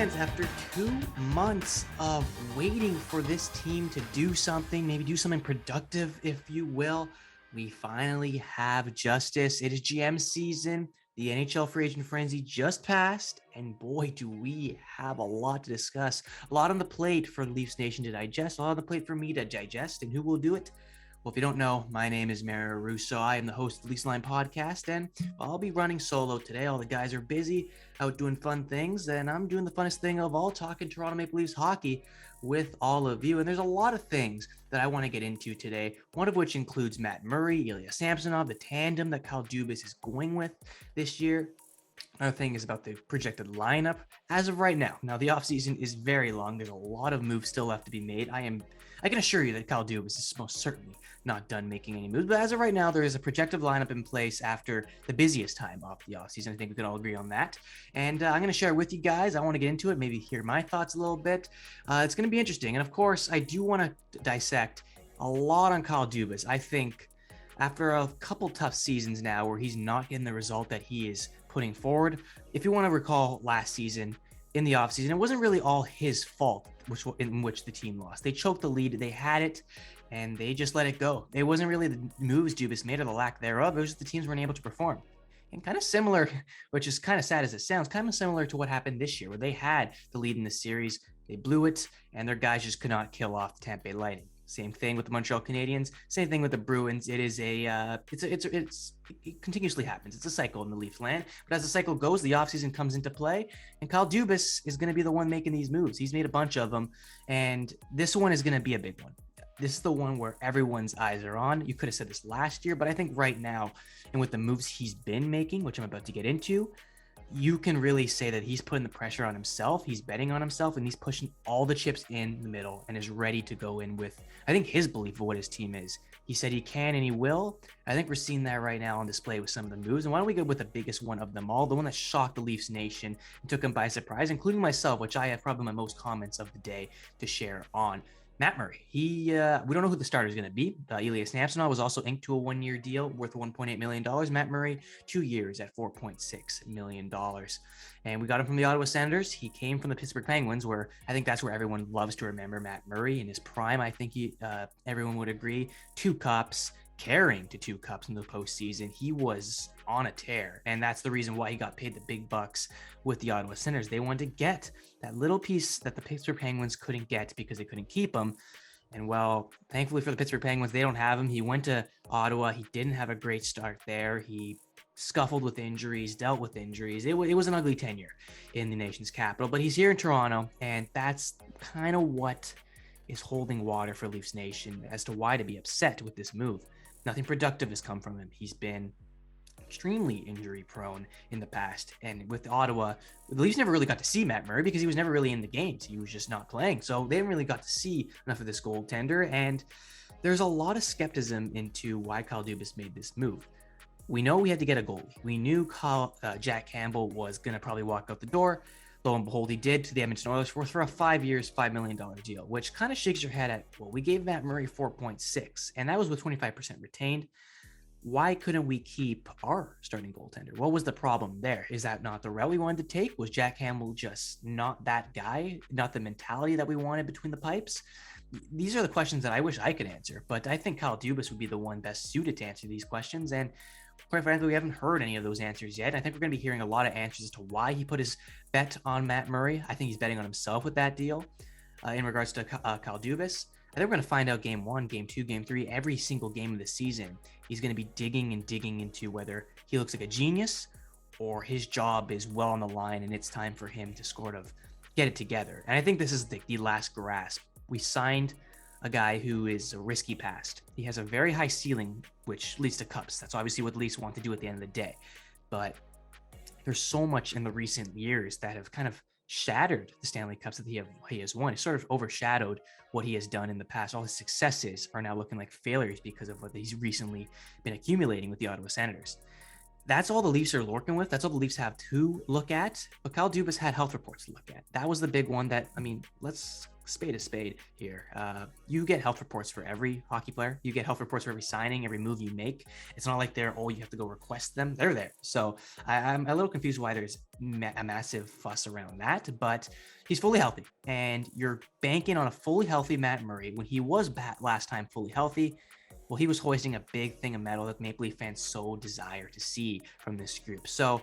fans, after 2 months of waiting for this team to do something, maybe do something productive, if you will, we finally have justice. It is GM season. The NHL free agent frenzy just passed, and boy, do we have a lot to discuss. A lot on the plate for Leafs Nation to digest, a lot on the plate for me to digest, and who will do it? Well, if you don't know, my name is Mario Russo. I am the host of the Leafs Line podcast, and I'll be running solo today. All the guys are busy out doing fun things, and I'm doing the funnest thing of all, talking Toronto Maple Leafs hockey with all of you. And there's a lot of things that I want to get into today, one of which includes Matt Murray, Ilya Samsonov, the tandem that Kyle Dubas is going with this year. Another thing is about the projected lineup as of right now. Now, the offseason is very long. There's a lot of moves still left to be made. I can assure you that Kyle Dubas is most certainly not done making any moves. But as of right now, there is a projected lineup in place after the busiest time of the offseason. I think we can all agree on that. And I'm going to share it with you guys. I want to get into it, maybe hear my thoughts a little bit. It's going to be interesting. And of course, I do want to dissect a lot on Kyle Dubas. I think after a couple tough seasons now where he's not getting the result that he is putting forward. If you want to recall last season in the offseason, it wasn't really all his fault in which the team lost. They choked the lead, they had it, and they just let it go. It wasn't really the moves Dubas made or the lack thereof. It was just the teams weren't able to perform. And kind of similar, which is kind of sad as it sounds, kind of similar to what happened this year, where they had the lead in the series, they blew it, and their guys just could not kill off the Tampa Bay Lightning. Same thing with the Montreal Canadiens. Same thing with the Bruins. It is it continuously happens. It's a cycle in the Leafs land. But as the cycle goes, the offseason comes into play, and Kyle Dubas is going to be the one making these moves. He's made a bunch of them, and this one is going to be a big one. This is the one where everyone's eyes are on. You could have said this last year, but I think right now, and with the moves he's been making, which I'm about to get into, you can really say that he's putting the pressure on himself. He's betting on himself, and he's pushing all the chips in the middle and is ready to go in with, I think, his belief of what his team is. He said he can and he will. I think we're seeing that right now on display with some of the moves. And why don't we go with the biggest one of them all, the one that shocked the Leafs Nation and took him by surprise, including myself, which I have probably my most comments of the day to share on. Matt Murray, we don't know who the starter is going to be. Ilya Samsonov was also inked to a one-year deal worth $1.8 million. Matt Murray, 2 years at $4.6 million. And we got him from the Ottawa Senators. He came from the Pittsburgh Penguins, where I think that's where everyone loves to remember Matt Murray in his prime. I think everyone would agree. 2 cups, carrying to 2 cups in the postseason. He was on a tear, and that's the reason why he got paid the big bucks with the Ottawa Senators. They wanted to get that little piece that the Pittsburgh Penguins couldn't get because they couldn't keep him. And well, thankfully for the Pittsburgh Penguins, they don't have him. He went to Ottawa. He didn't have a great start there. He scuffled with injuries, dealt with injuries. It was an ugly tenure in the nation's capital, but he's here in Toronto, and that's kind of what is holding water for Leafs Nation as to why to be upset with this move. Nothing productive has come from him. He's been extremely injury prone in the past. And with Ottawa, the Leafs never really got to see Matt Murray because he was never really in the games. He was just not playing. So they didn't really got to see enough of this goaltender. And there's a lot of skepticism into why Kyle Dubas made this move. We know we had to get a goalie. We knew Jack Campbell was going to probably walk out the door. Lo and behold, he did to the Edmonton Oilers for a 5 years, $5 million deal, which kind of shakes your head at, well, we gave Matt Murray 4.6, and that was with 25% retained. Why couldn't we keep our starting goaltender? What was the problem there? Is that not the route we wanted to take? Was Jack Campbell just not that guy, not the mentality that we wanted between the pipes? These are the questions that I wish I could answer, but I think Kyle Dubas would be the one best suited to answer these questions. And quite frankly, we haven't heard any of those answers yet. I think we're going to be hearing a lot of answers as to why he put his bet on Matt Murray. I think he's betting on himself with that deal in regards to Kyle Dubas. I think we're going to find out game 1, game 2, game 3, every single game of the season. He's going to be digging into whether he looks like a genius or his job is well on the line and it's time for him to sort of get it together. And I think this is the last grasp. We signed a guy who is a risky past. He has a very high ceiling, which leads to cups. That's obviously what the Leafs want to do at the end of the day. But there's so much in the recent years that have kind of shattered the Stanley Cups that he has won. He sort of overshadowed what he has done in the past. All his successes are now looking like failures because of what he's recently been accumulating with the Ottawa Senators. That's all the Leafs are working with. That's all the Leafs have to look at. But Kyle Dubas had health reports to look at. That was the big one that, let's spade a spade here. You get health reports for every hockey player. You get health reports for every signing, every move you make. It's not like you have to go request them. They're there. So I'm a little confused why there's a massive fuss around that, but he's fully healthy. And you're banking on a fully healthy Matt Murray when he was last time fully healthy. Well, he was hoisting a big thing of metal that Maple Leaf fans so desire to see from this group. So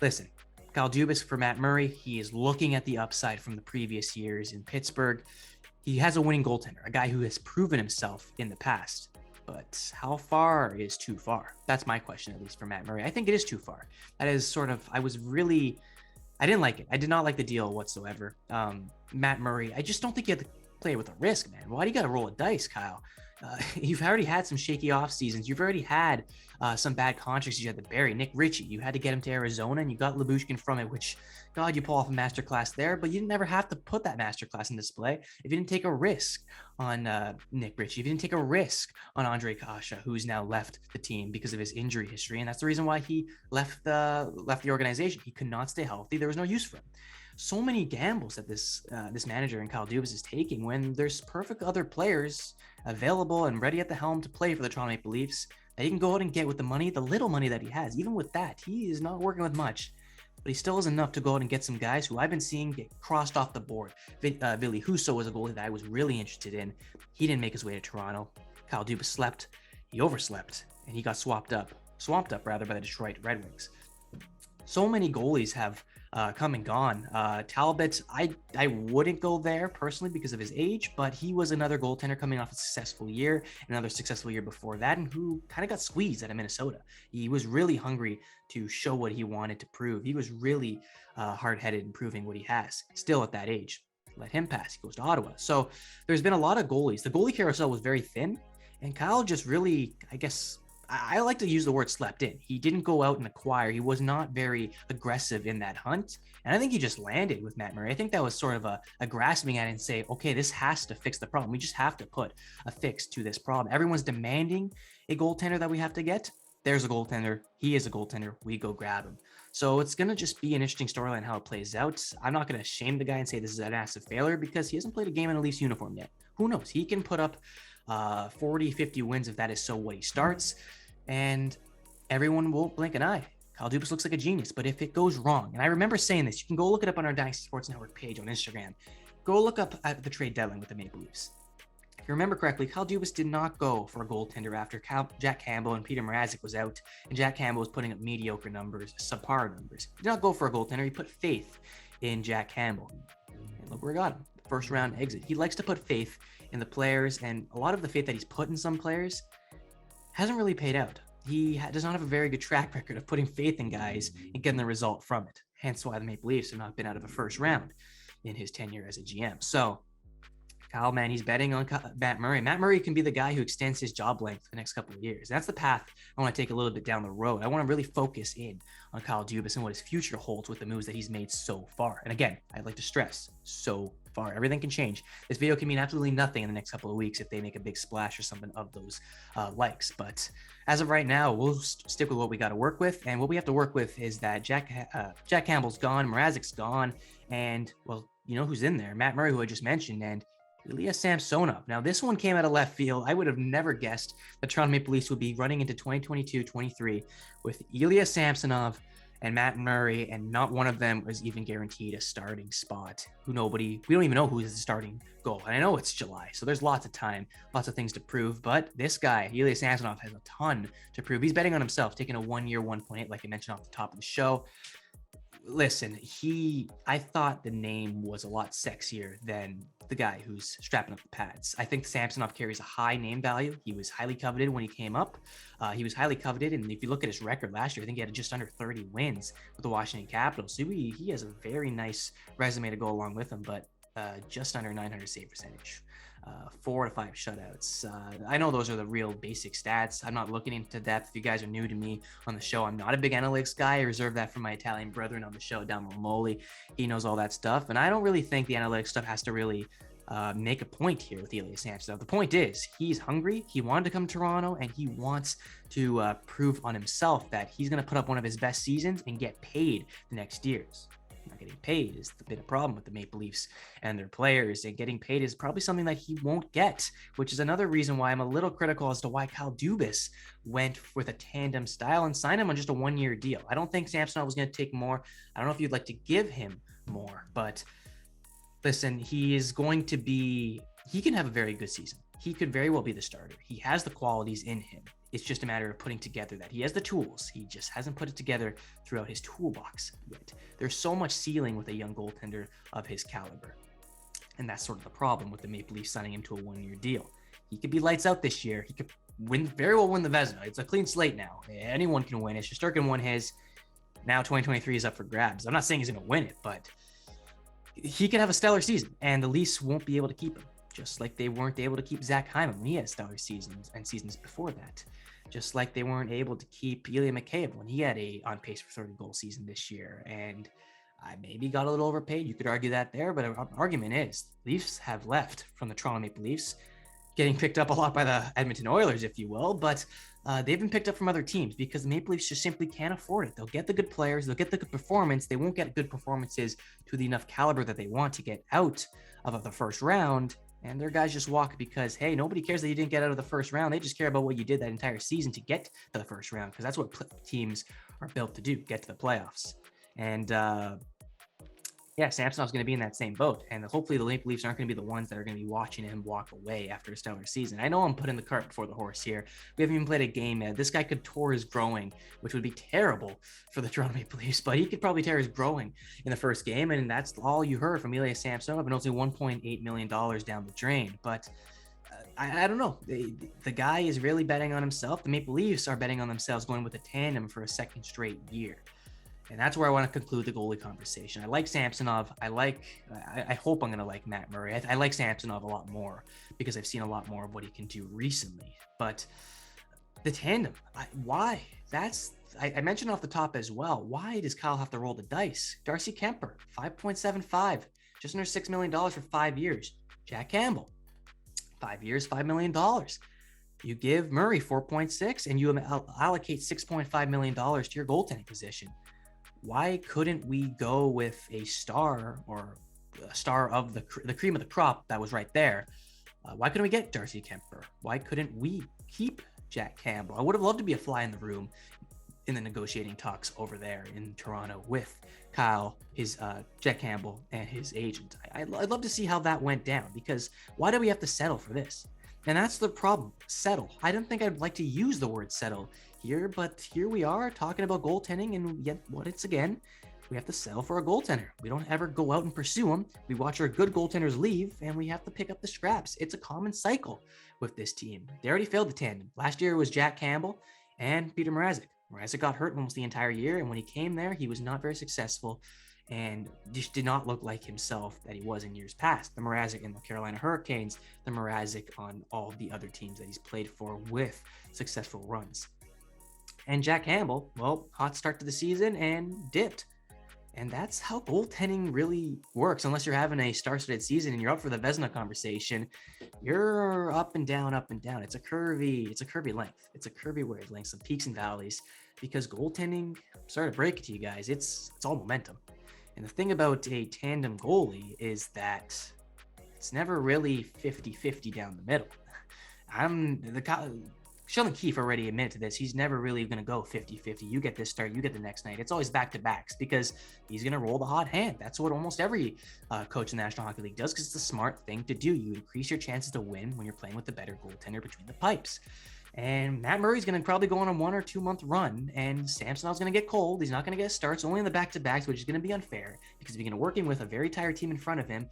listen, Kyle Dubas for Matt Murray, he is looking at the upside from the previous years in Pittsburgh. He has a winning goaltender, a guy who has proven himself in the past. But how far is too far? That's my question, at least for Matt Murray. I think it is too far. That is I didn't like it. I did not like the deal whatsoever. Matt Murray, I just don't think you have to play with a risk, man. Why do you got to roll a dice, Kyle? You've already had some shaky off seasons. You've already had some bad contracts you had to bury. Nick Ritchie, you had to get him to Arizona, and you got Lyubushkin from it, which, God, you pull off a masterclass there, but you didn't ever have to put that masterclass in display if you didn't take a risk on Nick Ritchie, if you didn't take a risk on Andre Kasha, who's now left the team because of his injury history, and that's the reason why he left the organization. He could not stay healthy. There was no use for him. So many gambles that this manager and Kyle Dubas is taking when there's perfect other players available and ready at the helm to play for the Toronto Maple Leafs that he can go out and get with the little money that he has. Even with that, he is not working with much, but he still has enough to go out and get some guys who I've been seeing get crossed off the board. Mario Russo was a goalie that I was really interested in. He didn't make his way to Toronto. Kyle Dubas he overslept, and he got swamped up by the Detroit Red Wings. So many goalies have come and gone. Talbot, I wouldn't go there personally because of his age, but he was another goaltender coming off a successful year, another successful year before that, and who kind of got squeezed out of Minnesota. He was really hungry to show what he wanted to prove. He was really hard-headed in proving what he has, still at that age. Let him pass. He goes to Ottawa. So there's been a lot of goalies. The goalie carousel was very thin, and Kyle just really, I like to use the word slept in. He didn't go out and acquire. He was not very aggressive in that hunt. And I think he just landed with Matt Murray. I think that was sort of a grasping at it and say, okay, this has to fix the problem. We just have to put a fix to this problem. Everyone's demanding a goaltender that we have to get. There's a goaltender. He is a goaltender. We go grab him. So it's going to just be an interesting storyline how it plays out. I'm not going to shame the guy and say this is a massive failure because he hasn't played a game in a Leafs uniform yet. Who knows? He can put up 40, 50 wins if that is so what he starts. And everyone will blink an eye. Kyle Dubas looks like a genius, but if it goes wrong, and I remember saying this, you can go look it up on our Dynasty Sports Network page on Instagram. Go look up at the trade deadline with the Maple Leafs. If you remember correctly, Kyle Dubas did not go for a goaltender after Jack Campbell and Peter Mrazek was out, and Jack Campbell was putting up mediocre numbers, subpar numbers. He did not go for a goaltender. He put faith in Jack Campbell. And look where he got him. First round exit. He likes to put faith in the players, and a lot of the faith that he's put in some players hasn't really paid out. He does not have a very good track record of putting faith in guys and getting the result from it. Hence why the Maple Leafs have not been out of a first round in his tenure as a GM. So Kyle, man, he's betting on Matt Murray. Matt Murray can be the guy who extends his job length for the next couple of years. That's the path I want to take a little bit down the road. I want to really focus in on Kyle Dubas and what his future holds with the moves that he's made so far. And again, I'd like to stress, so far. Everything can change. This video can mean absolutely nothing in the next couple of weeks if they make a big splash or something of those likes. But as of right now, we'll stick with what we got to work with. And what we have to work with is that Jack Campbell's gone, Mrazek's gone, and, well, you know who's in there? Matt Murray, who I just mentioned, and Ilya Samsonov. Now, this one came out of left field. I would have never guessed the Toronto Maple Leafs would be running into 2022-23 with Ilya Samsonov and Matt Murray, and not one of them was even guaranteed a starting spot. We don't even know who is the starting goal. And I know it's July, so there's lots of time, lots of things to prove. But this guy, Ilya Samsonov, has a ton to prove. He's betting on himself, taking a 1-year 1.8, like I mentioned off the top of the show. Listen, I thought the name was a lot sexier than the guy who's strapping up the pads. I think Samsonov carries a high name value. He was highly coveted when he came up. He was highly coveted, and if you look at his record last year, I think he had just under 30 wins with the Washington Capitals. So he has a very nice resume to go along with him, but just under 900 save percentage. 4 to 5 shutouts. I know those are the real basic stats. I'm not looking into depth. If you guys are new to me on the show, I'm not a big analytics guy. I reserve that for my Italian brethren on the show, Damo Moli. He knows all that stuff. And I don't really think the analytics stuff has to really make a point here with Ilya Samsonov. The point is he's hungry. He wanted to come to Toronto, and he wants to prove on himself that he's going to put up one of his best seasons and get paid the next years. Not getting paid is the bit of problem with the Maple Leafs and their players, and getting paid is probably something that he won't get, which is another reason why I'm a little critical as to why Kyle Dubas went with a tandem style and signed him on just a 1-year deal. I don't think Samsonov was going to take more. I don't know if you'd like to give him more, but listen, he can have a very good season. He could very well be the starter. He has the qualities in him. It's just a matter of putting together that. He has the tools. He just hasn't put it together throughout his toolbox yet. There's so much ceiling with a young goaltender of his caliber. And that's sort of the problem with the Maple Leafs signing him to a 1-year deal. He could be lights out this year. He could very well win the Vezina. It's a clean slate now. Anyone can win it. Shesterkin won his. Now 2023 is up for grabs. I'm not saying he's going to win it, but he could have a stellar season, and the Leafs won't be able to keep him. Just like they weren't able to keep Zach Hyman when he had stellar seasons and seasons before that. Just like they weren't able to keep Ilya Mikheyev when he had a on pace for 30-goal season this year. And I maybe got a little overpaid. You could argue that there, but an argument is Leafs have left from the Toronto Maple Leafs, getting picked up a lot by the Edmonton Oilers, if you will, but they've been picked up from other teams because the Maple Leafs just simply can't afford it. They'll get the good players, they'll get the good performance. They won't get good performances to the enough caliber that they want to get out of the first round. And their guys just walk because, hey, nobody cares that you didn't get out of the first round. They just care about what you did that entire season to get to the first round, because that's what teams are built to do, get to the playoffs. And Samsonov's going to be in that same boat. And hopefully the Maple Leafs aren't going to be the ones that are going to be watching him walk away after a stellar season. I know I'm putting the cart before the horse here. We haven't even played a game yet. This guy could tear his growing, which would be terrible for the Toronto Maple Leafs, but he could probably tear his growing in the first game. And that's all you heard from Ilya Samsonov, and only $1.8 million down the drain. But I don't know. The guy is really betting on himself. The Maple Leafs are betting on themselves going with a tandem for a second straight year. And that's where I want to conclude the goalie conversation. I like Samsonov. I hope I'm going to like Matt Murray. I like Samsonov a lot more because I've seen a lot more of what he can do recently. But the tandem, why? I mentioned off the top as well. Why does Kyle have to roll the dice? Darcy Kemper, 5.75, just under $6 million for 5 years. Jack Campbell, 5 years, $5 million. You give Murray 4.6 and you allocate $6.5 million to your goaltending position. Why couldn't we go with a star or a star of the cream of the crop that was right there? Why couldn't we get Darcy Kemper? Why couldn't we keep Jack Campbell? I would have loved to be a fly in the room in the negotiating talks over there in Toronto with Kyle, his Jack Campbell, and his agent. I'd love to see how that went down, because why do we have to settle for this? And that's the problem. Settle. I don't think I'd like to use the word settle here, but here we are talking about goaltending, and yet once again, we have to settle for a goaltender. We don't ever go out and pursue them. We watch our good goaltenders leave, and we have to pick up the scraps. It's a common cycle with this team. They already failed the tandem. Last year it was Jack Campbell and Peter Mrazek. Mrazek got hurt almost the entire year, and when he came there, he was not very successful and just did not look like himself that he was in years past. The Mrazek in the Carolina Hurricanes, the Mrazek on all the other teams that he's played for with successful runs. And Jack Campbell, well, hot start to the season and dipped. And that's how goaltending really works. Unless you're having a star-studded season and you're up for the Vezina conversation, you're up and down, up and down. It's a curvy length. It's a curvy wavelength, some peaks and valleys, because goaltending, I'm sorry to break it to you guys, it's all momentum. And the thing about a tandem goalie is that it's never really 50-50 down the middle. Sheldon Keefe already admitted to this. He's never really going to go 50-50. You get this start, you get the next night. It's always back-to-backs because he's going to roll the hot hand. That's what almost every coach in the National Hockey League does, because it's the smart thing to do. You increase your chances to win when you're playing with the better goaltender between the pipes. And Matt Murray's going to probably go on a 1 or 2 month run, and Samsonov's going to get cold. He's not going to get starts, only in the back-to-backs, which is going to be unfair because he's going to be working with a very tired team in front of him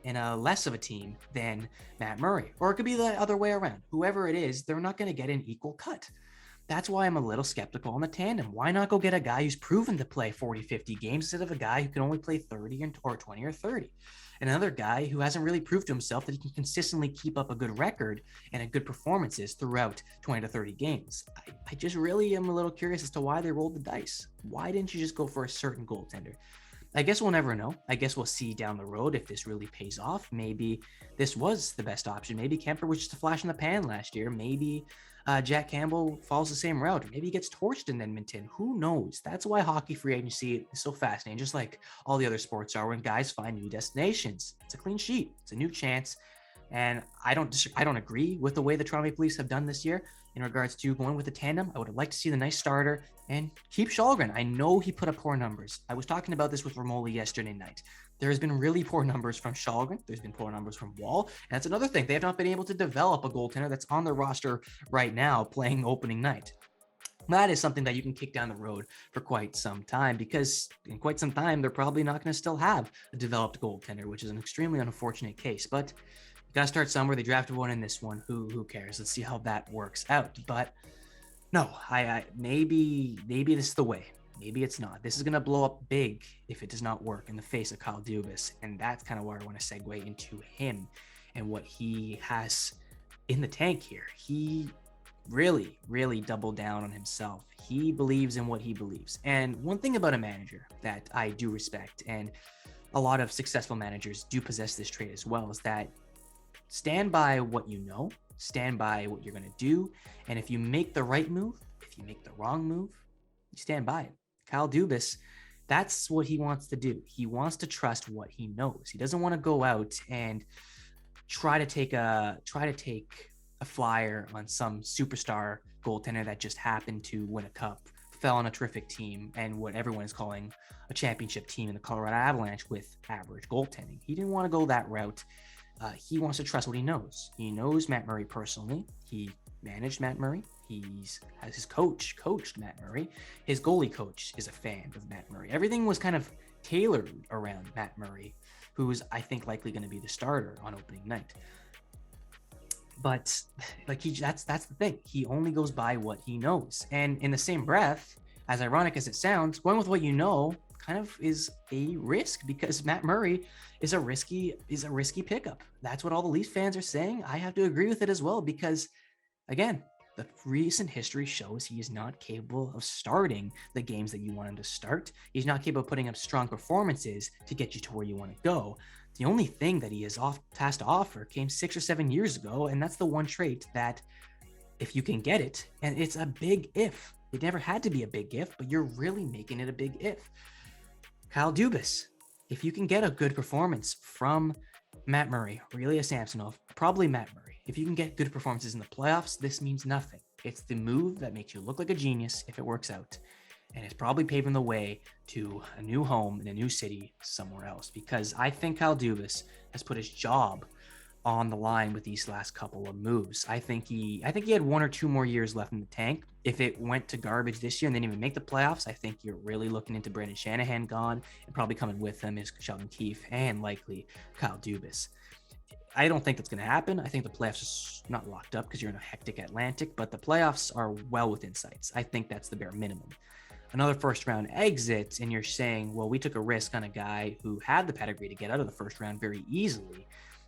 and a less of a team than Matt Murray. Or it could be the other way around. Whoever it is, they're not going to get an equal cut. That's why I'm a little skeptical on the tandem. Why not go get a guy who's proven to play 40-50 games instead of a guy who can only play 30 or 20 or 30? Another guy who hasn't really proved to himself that he can consistently keep up a good record and a good performances throughout 20 to 30 games. I just really am a little curious as to why they rolled the dice. Why didn't you just go for a certain goaltender? I guess we'll never know. I guess we'll see down the road if this really pays off. Maybe this was the best option. Maybe Kemper was just a flash in the pan last year. Maybe Jack Campbell follows the same route. Maybe he gets torched in Edmonton. Who knows? That's why hockey free agency is so fascinating, just like all the other sports are when guys find new destinations. It's a clean sheet. It's a new chance. And I don't agree with the way the Toronto Maple Leafs have done this year in regards to going with the tandem. I would have liked to see the nice starter and keep Shalgren. I know he put up poor numbers. I was talking about this with Romoli yesterday night. There has been really poor numbers from Shalgren. There's been poor numbers from Wall. And that's another thing. They have not been able to develop a goaltender that's on their roster right now playing opening night. That is something that you can kick down the road for quite some time, because in quite some time, they're probably not going to still have a developed goaltender, which is an extremely unfortunate case. But you got to start somewhere. They drafted one in this one. Who cares? Let's see how that works out. But no, I maybe this is the way. Maybe it's not. This is going to blow up big if it does not work in the face of Kyle Dubas. And that's kind of where I want to segue into him and what he has in the tank here. He really doubled down on himself. He believes in what he believes. And one thing about a manager that I do respect, and a lot of successful managers do possess this trait as well, is that stand by what you know, stand by what you're going to do. And if you make the right move, if you make the wrong move, you stand by it. Kyle Dubas, that's what he wants to do. He wants to trust what he knows. He doesn't want to go out and try to take a flyer on some superstar goaltender that just happened to win a cup, fell on a terrific team, and what everyone is calling a championship team in the Colorado Avalanche with average goaltending. He didn't want to go that route. He wants to trust what he knows. He knows Matt Murray personally. He managed Matt Murray. Has his coach coached Matt Murray. His goalie coach is a fan of Matt Murray. Everything was kind of tailored around Matt Murray, who's, I think, likely going to be the starter on opening night. But that's the thing. He only goes by what he knows. And in the same breath, as ironic as it sounds, going with what you know kind of is a risk, because Matt Murray is a risky pickup. That's what all the Leafs fans are saying. I have to agree with it as well, because again, the recent history shows he is not capable of starting the games that you want him to start. He's not capable of putting up strong performances to get you to where you want to go. The only thing that he has has to offer came 6 or 7 years ago, and that's the one trait that, if you can get it, and it's a big if. It never had to be a big if, but you're really making it a big if. Kyle Dubas, if you can get a good performance from Matt Murray or Ilya Samsonov, probably Matt Murray. If you can get good performances in the playoffs, this means nothing. It's the move that makes you look like a genius if it works out. And it's probably paving the way to a new home in a new city somewhere else, because I think Kyle Dubas has put his job on the line with these last couple of moves. I think he had 1 or 2 more years left in the tank. If it went to garbage this year and they didn't even make the playoffs, I think you're really looking into Brendan Shanahan gone, and probably coming with them is Sheldon Keefe and likely Kyle Dubas. I don't think that's going to happen. I think the playoffs are not locked up because you're in a hectic Atlantic, but the playoffs are well within sights. I think that's the bare minimum. Another first round exit, and you're saying, well, we took a risk on a guy who had the pedigree to get out of the first round very easily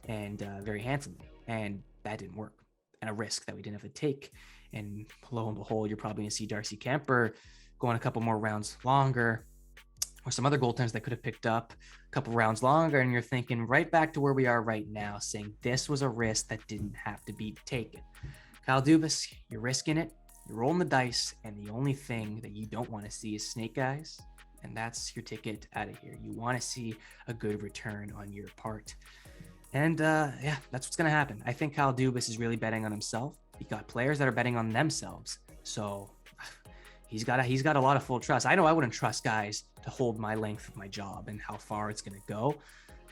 and very handsomely, and that didn't work. And a risk that we didn't have to take. And lo and behold, you're probably going to see Darcy Kemper going a couple more rounds longer, or some other goaltenders that could have picked up a couple rounds longer, and you're thinking right back to where we are right now, saying this was a risk that didn't have to be taken. Kyle Dubas, you're risking it, you're rolling the dice, and the only thing that you don't want to see is snake eyes, and that's your ticket out of here. You want to see a good return on your part. And yeah, that's what's going to happen. I think Kyle Dubas is really betting on himself. He got players that are betting on themselves. So he's got a lot of full trust. I know I wouldn't trust guys to hold my length of my job and how far it's going to go.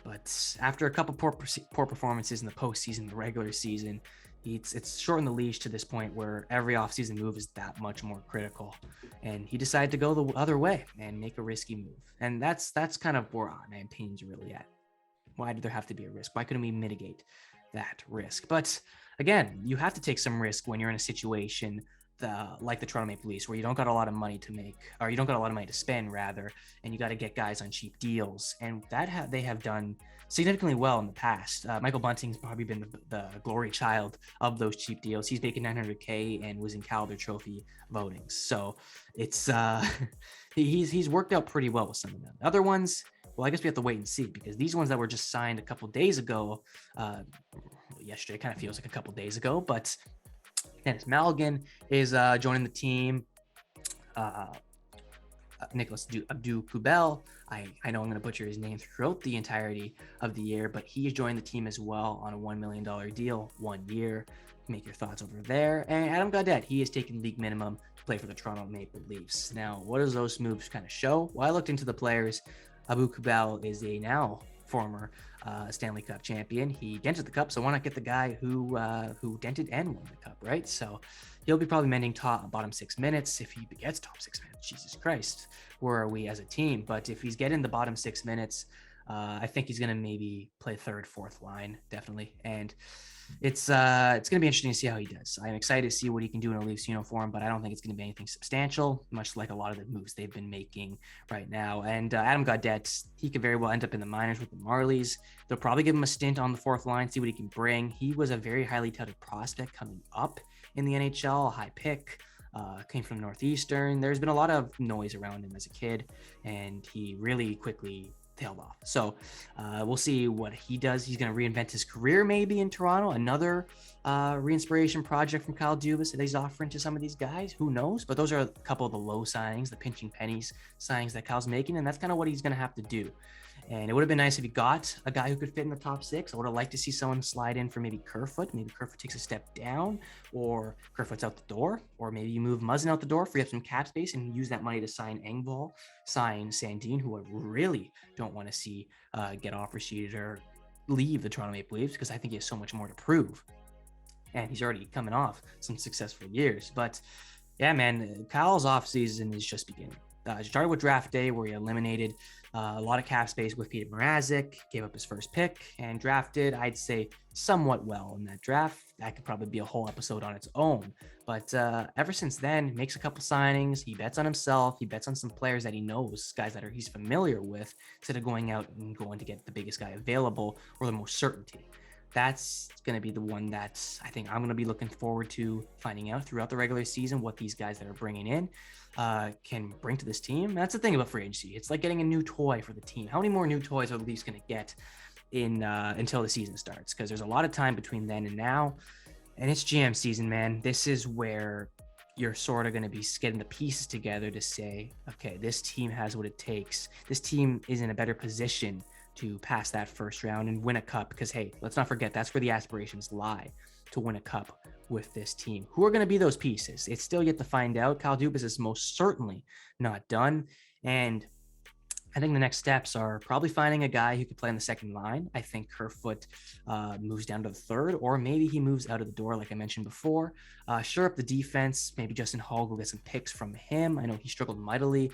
But after a couple poor performances in the postseason, the regular season, it's shortened the leash to this point where every offseason move is that much more critical. And he decided to go the other way and make a risky move. And that's kind of where my opinions are really at. Why did there have to be a risk? Why couldn't we mitigate that risk? But again, you have to take some risk when you're in a situation like the Toronto Maple Leafs, where you don't got a lot of money to make, or you don't got a lot of money to spend rather, and you got to get guys on cheap deals. And that they have done significantly well in the past. Michael Bunting's probably been the glory child of those cheap deals. He's making $900K and was in Calder Trophy votings. So it's he's worked out pretty well with some of them. Other ones, well, I guess we have to wait and see, because these ones that were just signed a couple days ago, yesterday kind of feels like a couple days ago, but Dennis Malgin is joining the team. Uh, Nicholas Abdu Kubel. I know I'm going to butcher his name throughout the entirety of the year, but he has joined the team as well on a $1 million deal, 1 year. Make your thoughts over there. And Adam Gaudette, he is taking league minimum to play for the Toronto Maple Leafs. Now, what does those moves kind of show? Well, I looked into the players. Abu Kubel is a now former Stanley Cup champion. He dented the cup, so why not get the guy who dented and won the cup, right? So he'll be probably mending bottom 6 minutes if he gets top 6 minutes. Jesus Christ, where are we as a team? But if he's getting the bottom 6 minutes, I think he's going to maybe play third, fourth line, definitely. And it's going to be interesting to see how he does. I'm excited to see what he can do in a Leafs uniform, but I don't think it's going to be anything substantial, much like a lot of the moves they've been making right now. And Adam Gaudette, he could very well end up in the minors with the Marlies. They'll probably give him a stint on the fourth line, see what he can bring. He was a very highly touted prospect coming up in the NHL, a high pick. Came from Northeastern. There's been a lot of noise around him as a kid, and he really quickly tailed off. So we'll see what he does. He's going to reinvent his career maybe in Toronto. Another re-inspiration project from Kyle Dubas that he's offering to some of these guys. Who knows? But those are a couple of the low signings, the pinching pennies signings that Kyle's making, and that's kind of what he's going to have to do. And it would have been nice if he got a guy who could fit in the top 6. I would have liked to see someone slide in for maybe Kerfoot. Maybe Kerfoot takes a step down, or Kerfoot's out the door, or maybe you move Muzzin out the door, free up some cap space, and use that money to sign Engvall, sign Sandin, who I really don't want to see get offer sheeted or leave the Toronto Maple Leafs, because I think he has so much more to prove. And he's already coming off some successful years. But yeah, man, Kyle's offseason is just beginning. Started with draft day, where he eliminated a lot of cap space with Peter Mrazek, gave up his first pick, and drafted, I'd say, somewhat well in that draft. That could probably be a whole episode on its own. But ever since then, makes a couple signings. He bets on himself. He bets on some players that he knows, guys that he's familiar with, instead of going out and going to get the biggest guy available or the most certainty. That's going to be the one that I think I'm going to be looking forward to finding out throughout the regular season, what these guys that are bringing in can bring to this team. That's the thing about free agency. It's like getting a new toy for the team. How many more new toys are the Leafs going to get in until the season starts? Because there's a lot of time between then and now, and it's GM season, man. This is where you're sort of going to be getting the pieces together to say, okay, this team has what it takes. This team is in a better position to pass that first round and win a cup, because hey, let's not forget, that's where the aspirations lie, to win a cup with this team. Who are going to be those pieces? It's still yet to find out. Kyle Dubas is most certainly not done, and I think the next steps are probably finding a guy who could play on the second line. I think Kerfoot moves down to the third, or maybe he moves out of the door, like I mentioned before. Shore up the defense. Maybe Justin Hall will get some picks from him. I know he struggled mightily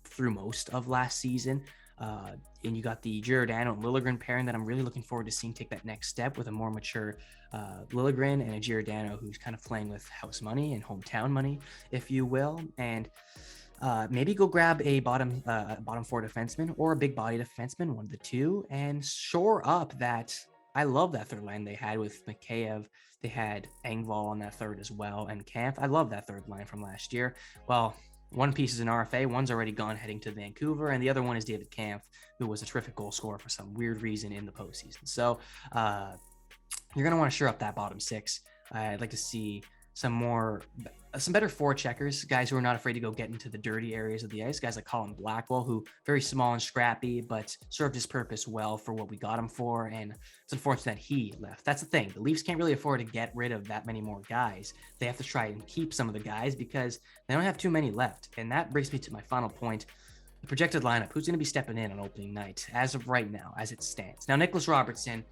through most of last season. And you got the Giordano and Liljegren pairing that I'm really looking forward to seeing take that next step, with a more mature Liljegren and a Giordano who's kind of playing with house money and hometown money, if you will. And maybe go grab a bottom 4 defenseman or a big body defenseman, one of the two, and shore up that. I love that third line they had with Mikheyev. They had Engvall on that third as well, and Kampf. I love that third line from last year. Well, one piece is an RFA, one's already gone heading to Vancouver, and the other one is David Kampf, who was a terrific goal scorer for some weird reason in the postseason. So you're going to want to shore up that bottom 6. I'd like to see some better forward checkers, guys who are not afraid to go get into the dirty areas of the ice, guys like Colin Blackwell, who very small and scrappy, but served his purpose well for what we got him for. And it's unfortunate that he left. That's the thing. The Leafs can't really afford to get rid of that many more guys. They have to try and keep some of the guys because they don't have too many left. And that brings me to my final point. The projected lineup, who's going to be stepping in on opening night as of right now, as it stands. Now, Nicholas Robertson,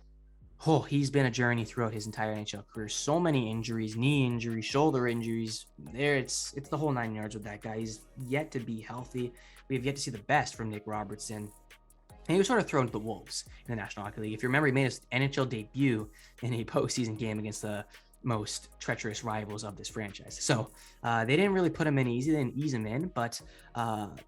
he's been a journey throughout his entire NHL career. So many injuries, knee injuries, shoulder injuries. It's the whole 9 yards with that guy. He's yet to be healthy. We have yet to see the best from Nick Robertson. And he was sort of thrown to the wolves in the National Hockey League. If you remember, he made his NHL debut in a postseason game against the most treacherous rivals of this franchise. So they didn't really put him in easy. They didn't ease him in, but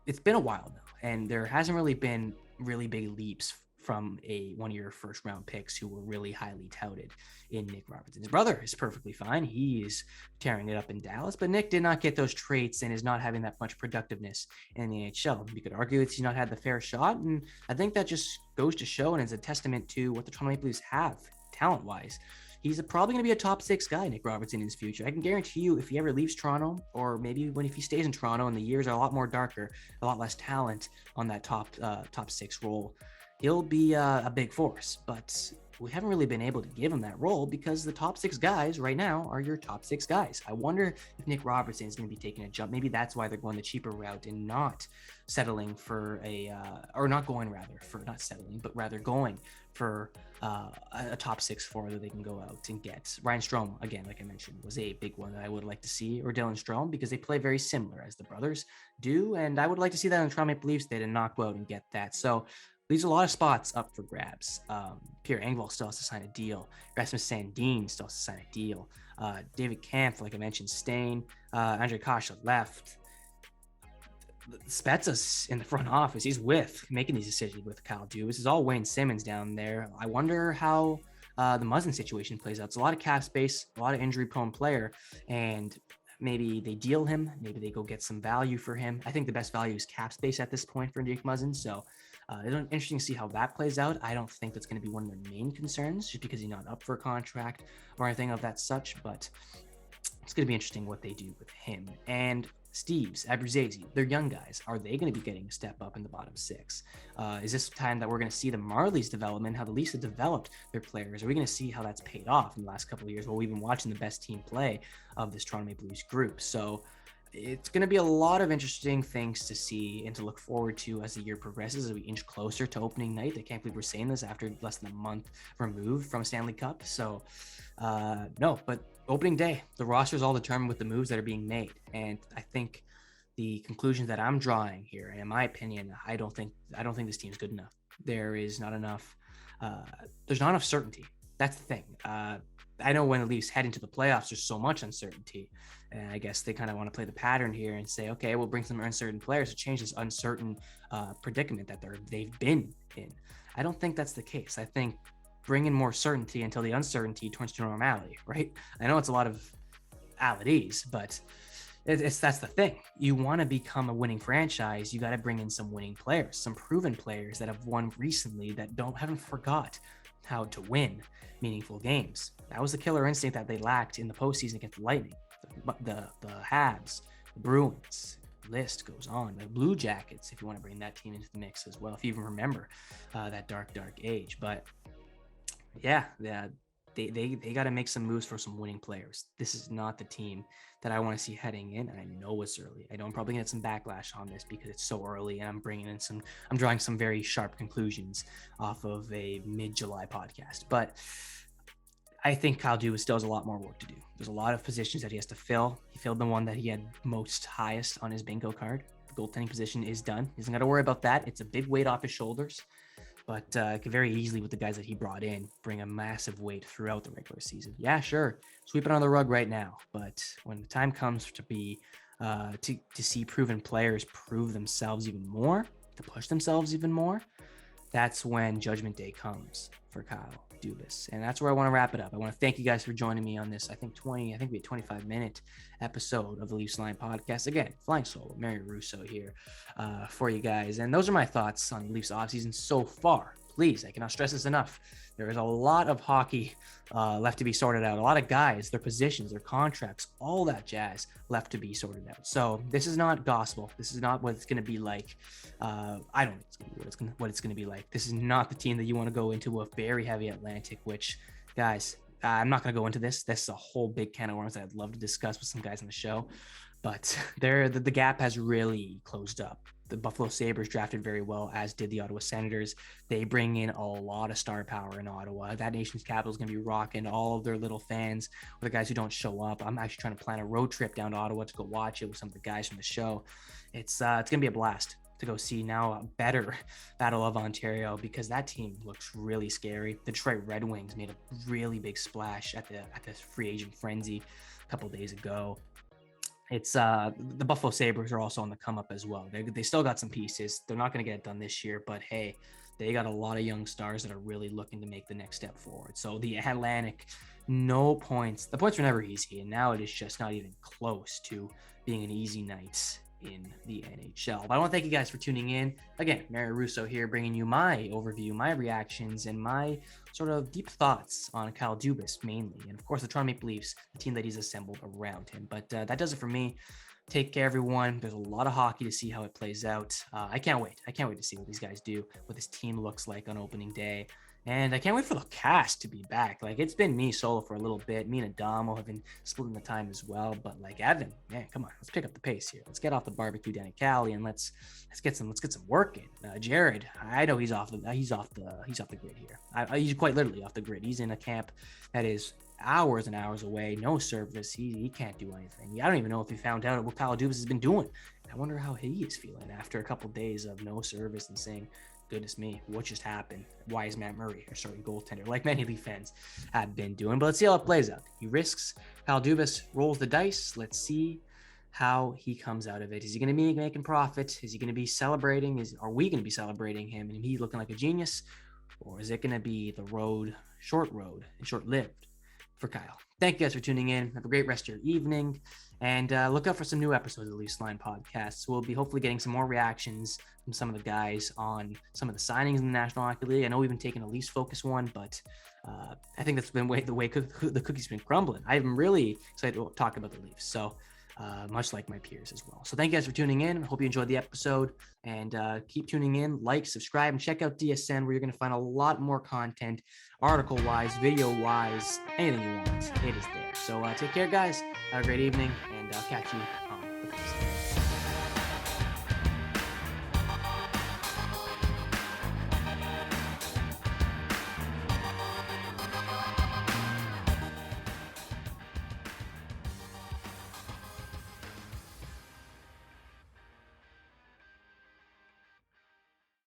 it's been a while now. And there hasn't really been really big leaps from one of your first round picks who were really highly touted in Nick Robertson. His brother is perfectly fine. He is tearing it up in Dallas, but Nick did not get those traits and is not having that much productiveness in the NHL. You could argue that he's not had the fair shot, and I think that just goes to show and is a testament to what the Toronto Maple Leafs have talent-wise. he's probably going to be a top 6 guy, Nick Robertson, in his future. I can guarantee you, if he ever leaves Toronto, or maybe if he stays in Toronto and the years are a lot more darker, a lot less talent on that top 6 role, he'll be a big force. But we haven't really been able to give him that role because the top 6 guys right now are your top 6 guys. I wonder if Nick Robertson is going to be taking a jump. Maybe that's why they're going the cheaper route and not settling for going for a top 6 forward that they can go out and get. Ryan Strome, again, like I mentioned, was a big one that I would like to see, or Dylan Strome, because they play very similar as the brothers do, and I would like to see that in the Toronto Maple Leafs. They did not go out and get that. So leaves a lot of spots up for grabs. Pierre Engvall still has to sign a deal. Rasmus Sandin still has to sign a deal. David Kampf, like I mentioned, staying. Andre Kasha left. Spezza's in the front office. He's making these decisions with Kyle Dubas. It's all Wayne Simmons down there. I wonder how the Muzzin situation plays out. It's a lot of cap space, a lot of injury-prone player, and maybe they deal him. Maybe they go get some value for him. I think the best value is cap space at this point for Jake Muzzin. So it's interesting to see how that plays out. I don't think that's going to be one of their main concerns, just because he's not up for a contract or anything of that such. But it's going to be interesting what they do with him. And Steves, Abruzzese, they're young guys. Are they going to be getting a step up in the bottom 6? Is this time that we're going to see the Marlies development, how the Leafs have developed their players? Are we going to see how that's paid off in the last couple of years while we've been watching the best team play of this Toronto Maple Leafs group? So it's going to be a lot of interesting things to see and to look forward to as the year progresses, as we inch closer to opening night. I can't believe we're saying this after less than a month removed from Stanley Cup. So no, but opening day, the roster is all determined with the moves that are being made. And I think the conclusion that I'm drawing here, and in my opinion, I don't think this team's good enough. There's not enough certainty. That's the thing. I know when the Leafs head into the playoffs, there's so much uncertainty. And I guess they kind of want to play the pattern here and say, okay, we'll bring some uncertain players to change this uncertain predicament that they've been in. I don't think that's the case. I think bring in more certainty until the uncertainty turns to normality, right? I know it's a lot of alities, but that's the thing. You want to become a winning franchise, you got to bring in some winning players, some proven players that have won recently that haven't forgot how to win meaningful games. That was the killer instinct that they lacked in the postseason against the Lightning, the Habs, the Bruins. List goes on. The Blue Jackets, if you want to bring that team into the mix as well, if you even remember that dark age. But yeah, they got to make some moves for some winning players. This is not the team that I want to see heading in, and I know it's early. I know I'm probably gonna get some backlash on this because it's so early, and I'm drawing some very sharp conclusions off of a mid-July podcast. But I think Kyle Dubas still has a lot more work to do. There's a lot of positions that he has to fill. He filled the one that he had most highest on his bingo card. The goaltending position is done. He doesn't got to worry about that. It's a big weight off his shoulders. But could very easily, with the guys that he brought in, bring a massive weight throughout the regular season. Yeah, sure, sweep it on the rug right now. But when the time comes to be to see proven players prove themselves even more, to push themselves even more, that's when Judgment Day comes for Kyle Dubas. And that's where I want to wrap it up. I want to thank you guys for joining me on this, I think we had 25-minute episode of the Leafs Line podcast. Again, flying solo, Mario Russo here for you guys. And those are my thoughts on the Leafs offseason so far. Please, I cannot stress this enough. There is a lot of hockey left to be sorted out. A lot of guys, their positions, their contracts, all that jazz left to be sorted out. So this is not gospel. This is not what it's going to be like. I don't think it's going to be what it's going to be like. This is not the team that you want to go into a very heavy Atlantic, which, guys, I'm not going to go into this. This is a whole big can of worms that I'd love to discuss with some guys on the show. But the gap has really closed up. The Buffalo Sabres drafted very well, as did the Ottawa Senators. They bring in a lot of star power in Ottawa. That nation's capital is going to be rocking. All of their little fans, or the guys who don't show up. I'm actually trying to plan a road trip down to Ottawa to go watch it with some of the guys from the show. It's going to be a blast to go see now a better Battle of Ontario, because that team looks really scary. The Detroit Red Wings made a really big splash at the free agent frenzy a couple days ago. It's the Buffalo Sabres are also on the come up as well. They still got some pieces. They're not going to get it done this year, but hey, they got a lot of young stars that are really looking to make the next step forward. So the Atlantic, no points. The points were never easy, and now it is just not even close to being an easy night in the NHL. But I want to thank you guys for tuning in. Again, Mario Russo here, bringing you my overview, my reactions, and my sort of deep thoughts on Kyle Dubas mainly. And of course, the Toronto Maple Leafs, the team that he's assembled around him. But that does it for me. Take care, everyone. There's a lot of hockey to see how it plays out. I can't wait. I can't wait to see what these guys do, what this team looks like on opening day. And I can't wait for the cast to be back. Like, it's been me solo for a little bit. Me and Adamo have been splitting the time as well. But like, Evan, man, come on, let's pick up the pace here. Let's get off the barbecue down in Cali and let's get some work in. Jared, I know he's off the grid here. He's quite literally off the grid. He's in a camp that is hours and hours away, no service. He can't do anything. I don't even know if he found out what Kyle Dubas has been doing. I wonder how he is feeling after a couple of days of no service and saying, goodness me, what just happened? Why is Matt Murray our starting goaltender, like many Leaf fans have been doing? But let's see how it plays out. He risks. Kyle Dubas rolls the dice. Let's see how he comes out of it. Is he going to be making profit? Is he going to be celebrating? Are we going to be celebrating him and he looking like a genius? Or is it going to be the short-lived for Kyle? Thank you guys for tuning in. Have a great rest of your evening. And look out for some new episodes of the Leafs Line podcasts. We'll be hopefully getting some more reactions from some of the guys on some of the signings in the National Hockey League. I know we've been taking a Leafs focus one, but I think that's been the way the cookie's been crumbling. I'm really excited to talk about the Leafs. So much like my peers as well. So thank you guys for tuning in. I hope you enjoyed the episode, and keep tuning in, like, subscribe, and check out DSN, where you're going to find a lot more content, article-wise, video-wise, anything you want. It is there. So take care, guys. Have a great evening, and I'll catch you on the next.